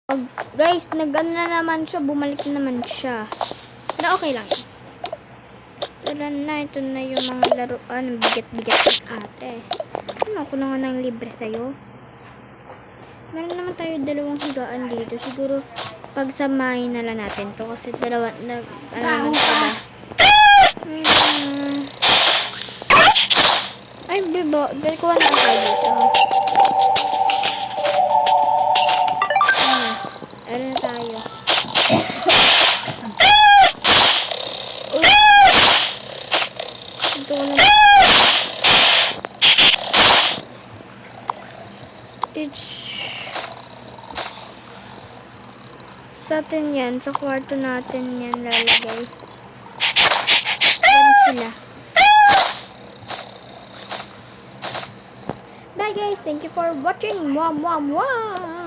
Oh, guys, nag-ano na naman siya. Bumalik na naman siya. Pero okay lang yun. Tara na, ito na yung mga laruan. Bigat-bigat ng ate. Ano, ako na nga ng libre sa'yo. Meron naman tayo dalawang higaan dito. Siguro, pagsamahin na lang natin to. Kasi dalawa, ano sila. Ay, bibo. Kuha na tayo dito. Ano na tayo. Ito na. Sa atin yan, sa kwarto natin yan lalagay. Yan sila. Bye guys, thank you for watching. Mwah, mwah, mwah.